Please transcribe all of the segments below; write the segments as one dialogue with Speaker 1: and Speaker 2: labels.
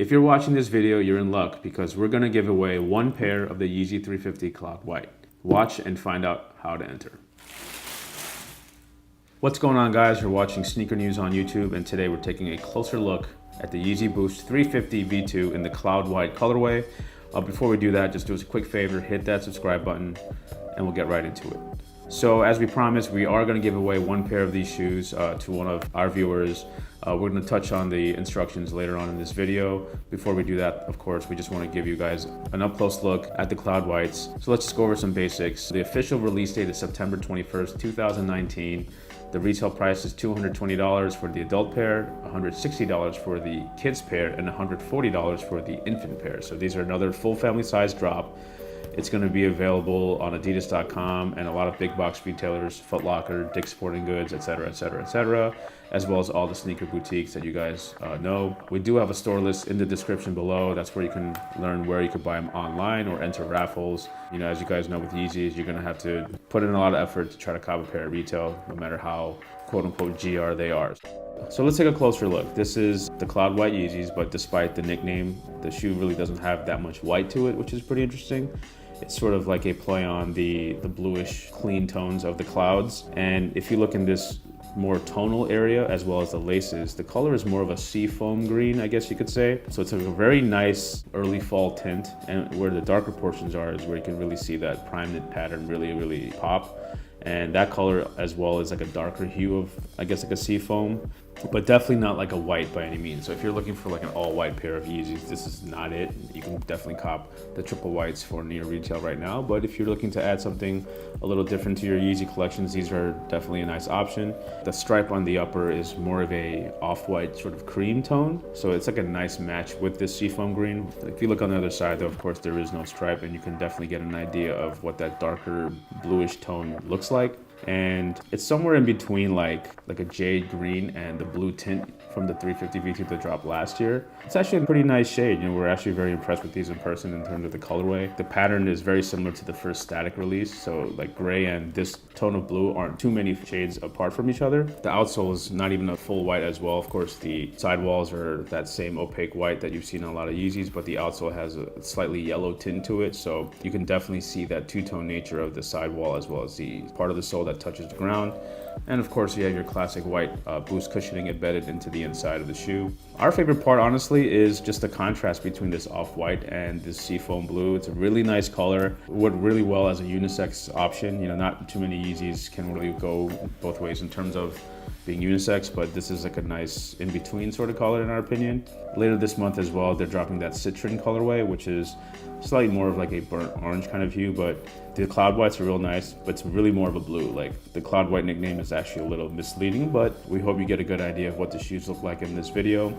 Speaker 1: If you're watching this video, you're in luck because we're gonna give away one pair of the Yeezy 350 Cloud White. Watch and find out how to enter. What's going on, guys? You're watching Sneaker News on YouTube, and today we're taking a closer look at the Yeezy Boost 350 V2 in the Cloud White colorway. Before we do that, just do us a quick favor, hit that subscribe button, and we'll get right into it. So as we promised, we are gonna give away one pair of these shoes to one of our viewers. We're gonna touch on the instructions later on in this video. Before we do that, of course, we just wanna give you guys an up-close look at the Cloud Whites. So let's just go over some basics. The official release date is September 21st, 2019. The retail price is $220 for the adult pair, $160 for the kids pair, and $140 for the infant pair. So these are another full family size drop. It's going to be available on adidas.com and a lot of big box retailers, Foot Locker, Dick's Sporting Goods, etc., etc., etc., as well as all the sneaker boutiques that you guys know. We do have a store list in the description below. That's where you can learn where you could buy them online or enter raffles. You know, as you guys know with Yeezys, you're going to have to put in a lot of effort to try to cop a pair at retail, no matter how quote-unquote GR they are. So let's take a closer look. This is the Cloud White Yeezys, but despite the nickname, the shoe really doesn't have that much white to it, which is pretty interesting. It's sort of like a play on the bluish clean tones of the clouds. And if you look in this more tonal area, as well as the laces, the color is more of a seafoam green, I guess you could say. So it's a very nice early fall tint, and where the darker portions are is where you can really see that prime knit pattern really pop. And that color as well is like a darker hue of, I guess, like a seafoam, but definitely not like a white by any means. So if you're looking for like an all white pair of Yeezys, this is not it. You can definitely cop the triple whites for near retail right now. But if you're looking to add something a little different to your Yeezy collections, these are definitely a nice option. The stripe on the upper is more of a off-white sort of cream tone. So it's like a nice match with this seafoam green. If you look on the other side though, of course, there is no stripe, and you can definitely get an idea of what that darker bluish tone looks like. And it's somewhere in between like a jade green and the blue tint from the 350 V2 that dropped last year. It's actually a pretty nice shade. You know, we're actually very impressed with these in person in terms of the colorway. The pattern is very similar to the first Static release. So like gray and this tone of blue aren't too many shades apart from each other. The outsole is not even a full white as well. Of course, the sidewalls are that same opaque white that you've seen in a lot of Yeezys, but the outsole has a slightly yellow tint to it. So you can definitely see that two-tone nature of the sidewall as well as the part of the sole that touches the ground. And of course, you have your classic white boost cushioning embedded into the inside of the shoe. Our favorite part, honestly, is just the contrast between this off-white and this seafoam blue. It's a really nice color. It worked really well as a unisex option. You know, not too many Yeezys can really go both ways in terms of being unisex, but this is like a nice in-between sort of color in our opinion. Later this month as well, they're dropping that citron colorway, which is slightly more of like a burnt orange kind of hue, but the Cloud Whites are real nice, but it's really more of a blue. Like the Cloud White nickname is actually a little misleading, but we hope you get a good idea of what the shoes look like in this video.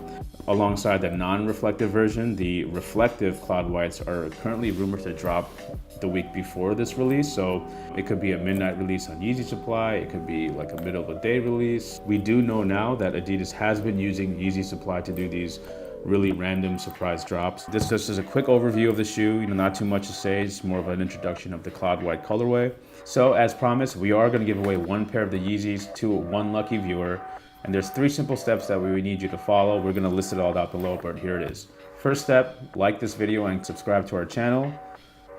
Speaker 1: Alongside the non-reflective version, the reflective Cloud Whites are currently rumored to drop the week before this release. So it could be a midnight release on Yeezy Supply. It could be like a middle of the day release. We do know now that Adidas has been using Yeezy Supply to do these really random surprise drops. This just is a quick overview of the shoe, you know, not too much to say. It's more of an introduction of the Cloud White colorway. So as promised, we are going to give away one pair of the Yeezys to one lucky viewer. And there's 3 simple steps that we need you to follow. We're going to list it all out below, but here it is. First step, like this video and subscribe to our channel.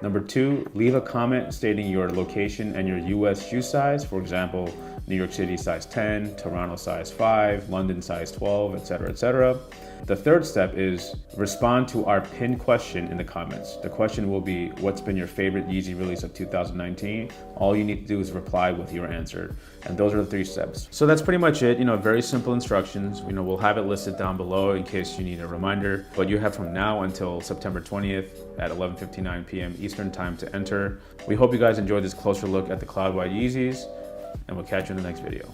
Speaker 1: Number 2, leave a comment stating your location and your US shoe size. For example, New York City size 10, Toronto size 5, London size 12, etc., etc. The third step is respond to our pinned question in the comments. The question will be, what's been your favorite Yeezy release of 2019? All you need to do is reply with your answer. And those are the 3 steps. So that's pretty much it. You know, very simple instructions. You know, we'll have it listed down below in case you need a reminder. But you have from now until September 20th at 11:59 p.m. Eastern time to enter. We hope you guys enjoyed this closer look at the Cloud White Yeezys, and we'll catch you in the next video.